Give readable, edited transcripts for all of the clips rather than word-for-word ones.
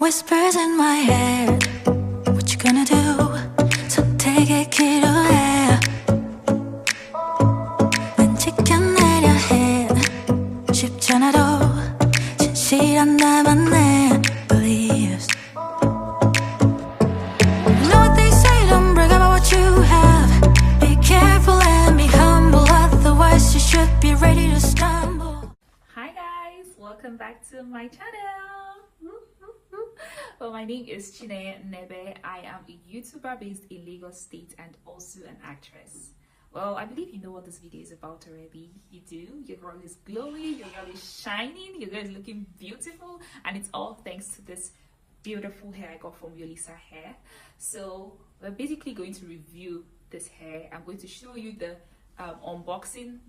Whispers in my head, what you gonna do? So take it, 기도해. 끔찍한 내려해. 쉽지 않아도 진실한 나만의 beliefs. You know what they say, don't brag about what you have. Be careful and be humble, otherwise you should be ready to stumble. Hi guys, welcome back to my channel. Well, my name is Nnebe. I am a YouTuber based in Lagos State and also an actress. Well, I believe you know what this video is about already. You do. Your girl is glowing, your girl is shining, your girl is looking beautiful, and it's all thanks to this beautiful hair I got from Yolisa hair. So we're basically going to review this hair. I'm going to show you the unwrapping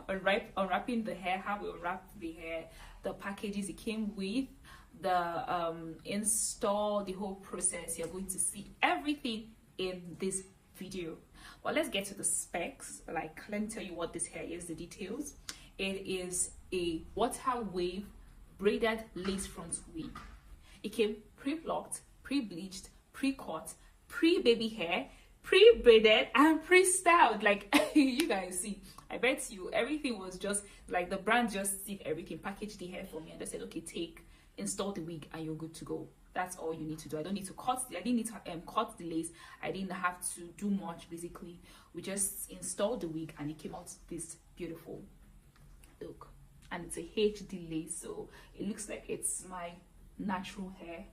unwrapping the hair, how we wrap the hair, the packages it came with, the install, the whole process. You're going to see everything in this video. But let's get to the specs. Like, let me tell you what this hair is, the details. It is a water wave braided lace front wig. It came pre-blocked, pre-bleached, pre-cut, pre-baby hair, pre-braided, and pre-styled. Like, you guys see, I bet you everything was just like the brand just did everything, packaged the hair for me, and they said, okay, install the wig and you're good to go. That's all you need to do. I didn't need to cut the lace. I didn't have to do much. Basically, we just installed the wig and it came out this beautiful look, and it's a HD lace, so it looks like it's my natural hair.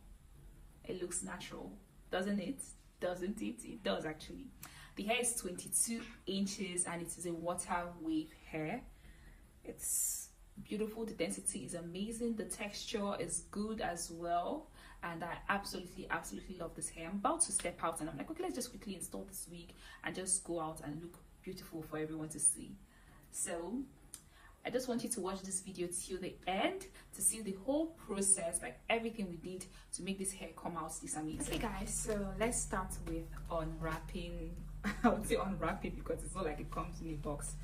It looks natural, doesn't it? Doesn't it? It does actually. The hair is 22 inches and it is a water wave hair. It's beautiful. The density is amazing. The texture is good as well, and I absolutely love this hair. I'm about to step out and I'm like, okay, let's just quickly install this wig and just go out and look beautiful for everyone to see. So I just want you to watch this video till the end to see the whole process, like everything we did to make this hair come out this amazing. Okay guys, so let's start with unwrapping. I would say unwrapping because it's not like it comes in a box.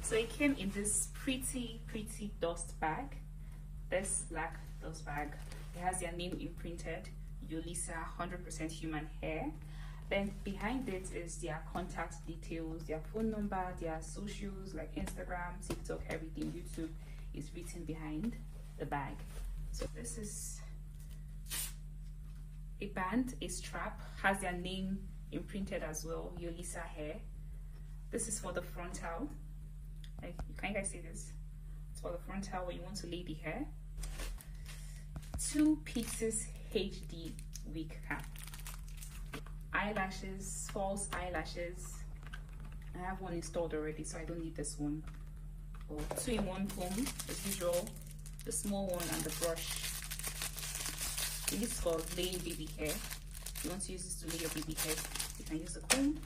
So it came in this pretty dust bag, this black dust bag. It has their name imprinted, Yolisa 100% human hair. Then behind it is their contact details, their phone number, their socials like Instagram, TikTok, everything, YouTube is written behind the bag. So this is a band, a strap, has their name imprinted as well, Yolisa hair. This is for the frontal. Like, can you guys see this? It's for the frontal where you want to lay the hair. 2 pieces HD wig cap. Eyelashes, false eyelashes. I have one installed already, so I don't need this one. 2-in-1 comb as usual, the small one and the brush. This is for laying baby hair. If you want to use this to lay your baby hair, you can use the comb.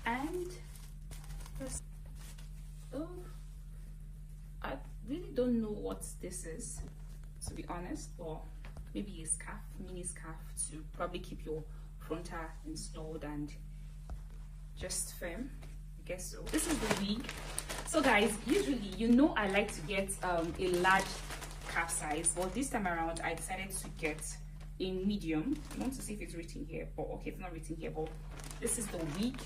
And I really don't know what this is, to be honest, but maybe a scarf, mini scarf to probably keep your frontal installed and just firm, I guess so. This is the wig. So guys, usually you know I like to get a large cap size, but this time around I decided to get a medium. I want to see if it's written here, but okay, it's not written here. But this is the wig,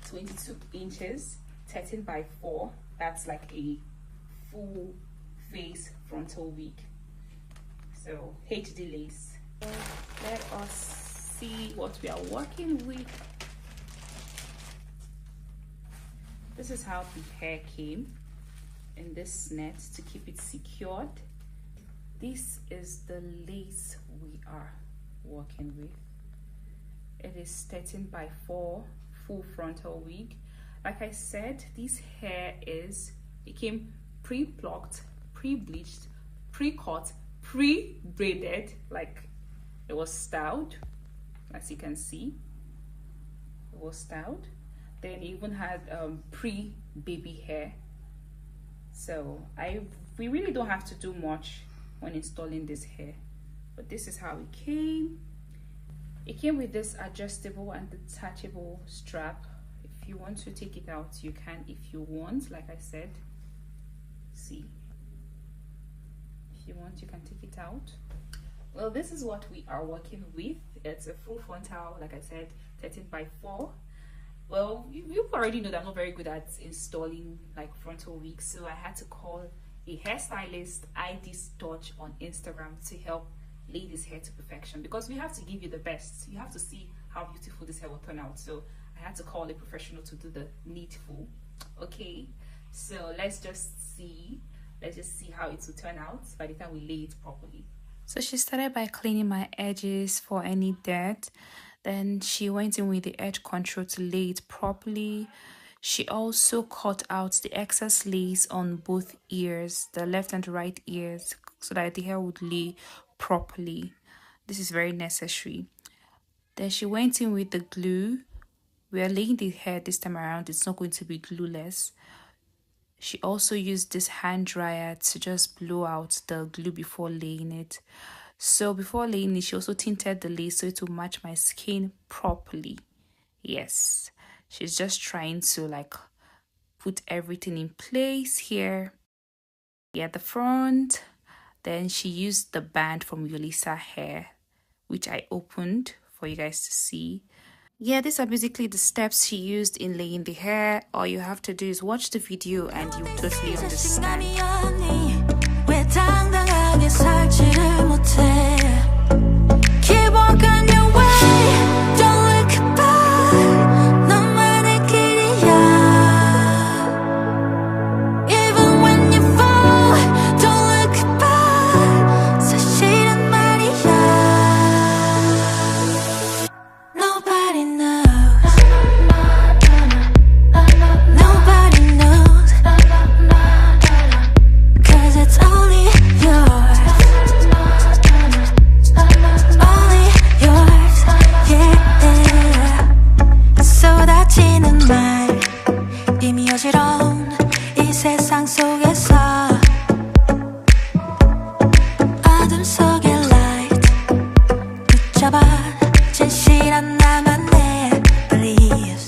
22 inches, 13 by 4. That's like a full face frontal wig. So HD lace. Let us see what we are working with. This is how the hair came in this net to keep it secured. This is the lace we are working with. It is 13 by 4 full frontal wig. Like I said, this hair it came pre-plucked, pre-bleached, pre-cut, pre-braided, like it was styled, as you can see. It was styled. Then it even had pre-baby hair. So we really don't have to do much when installing this hair, but this is how it came. It came with this adjustable and detachable strap. If you want to take it out, you can. If you want, like I said, see, if you want, you can take it out. Well, this is what we are working with. It's a full frontal, like I said, 13 by 4. Well, you already know that I'm not very good at installing like frontal wigs, so I had to call a hairstylist, ID Touch on Instagram, to help lay this hair to perfection, because we have to give you the best. You have to see how beautiful this hair will turn out. So I had to call a professional to do the needful. Okay, so let's just see. Let's just see how it will turn out by the time we lay it properly. So she started by cleaning my edges for any dirt. Then she went in with the edge control to lay it properly. She also cut out the excess lace on both ears, the left and right ears, so that the hair would lay properly. This is very necessary. Then she went in with the glue. We are laying the hair this time around. It's not going to be glueless. She also used this hand dryer to just blow out the glue before laying it. So before laying it, she also tinted the lace so it will match my skin properly. Yes, she's just trying to like put everything in place here. At the front. Then she used the band from Yolisa hair, which I opened for you guys to see. Yeah, these are basically the steps she used in laying the hair. All you have to do is watch the video and you totally understand. 왜 당당하게 살지를 못해 Keep walking your way Don't look back 너만의 길이야 Even when you fall Don't look back 사실은 말이야 Nobody knows Nobody knows Cause it's only yours Only yours, yeah 쏟아지는 말 이미 어지러운 이 세상 속에서 어둠 속의 light 붙잡아 진실한 나만의 beliefs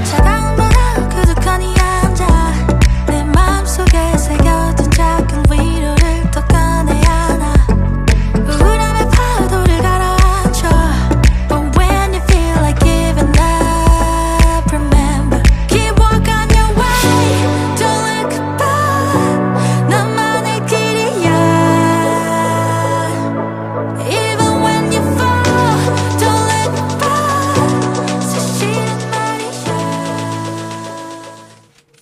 차가운 바람 그득하니 앉아 내 마음속에 새겨둔 작은 위로를 더 꺼내야 하나 우울함의 파도를 가라앉혀 But when you feel like giving up Remember, keep walking your way Don't look back 너만의 길이야 Even when you fall Don't look back 사실은 말이야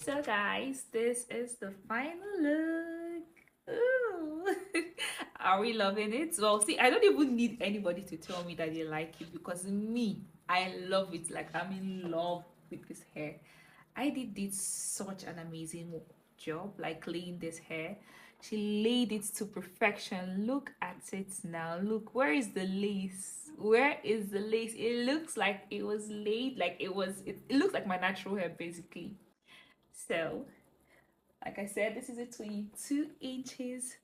So guys, this is the final look. Ooh. Are we loving it? Well, see, I don't even need anybody to tell me that they like it, because me, I love it. Like, I'm in love with this hair. I did such an amazing job, like laying this hair. She laid it to perfection. Look at it now. Look, where is the lace? Where is the lace? It looks like it was laid, like it looks like my natural hair basically. So, like I said, this is a 22 inches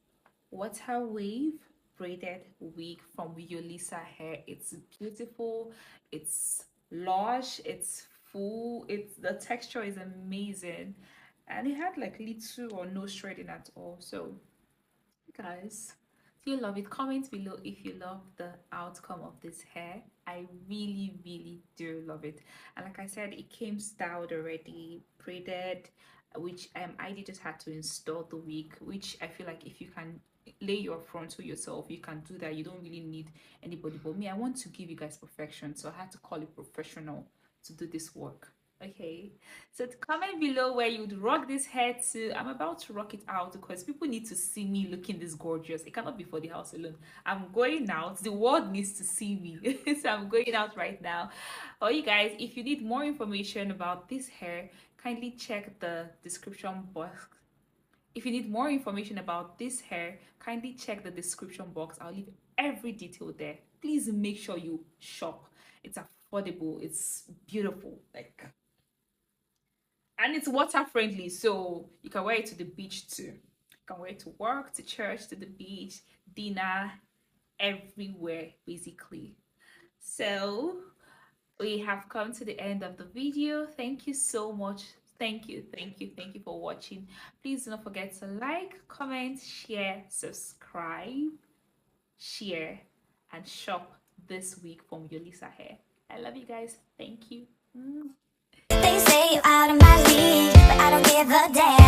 water wave braided wig from Yolisa hair. It's beautiful, it's lush, it's full, it's the texture is amazing, and it had like little or no shredding at all. So guys, do you love it? Comment below if you love the outcome of this hair. I really do love it. And like I said, it came styled already, braided, which I just had to install the wig, which I feel like if you can lay your frontal yourself, you can do that. You don't really need anybody. But me, I want to give you guys perfection, so I had to call a professional to do this work. Okay, so comment below where you'd rock this hair to. I'm about to rock it out because people need to see me looking this gorgeous. It cannot be for the house alone. I'm going out. The world needs to see me. So I'm going out right now. Oh, you guys, if you need more information about this hair, kindly check the description box. If you need more information about this hair, kindly check the description box. I'll leave every detail there. Please make sure you shop. It's affordable. It's beautiful. Like, and it's water friendly, so you can wear it to the beach too. You can wear it to work, to church, to the beach, dinner, everywhere basically. So we have come to the end of the video. Thank you so much Thank you for watching. Please do not forget to like, comment, share, subscribe, share, and shop this week from Yolisa Hair. I love you guys. Thank you. They say you're out of my league, but I don't give a damn.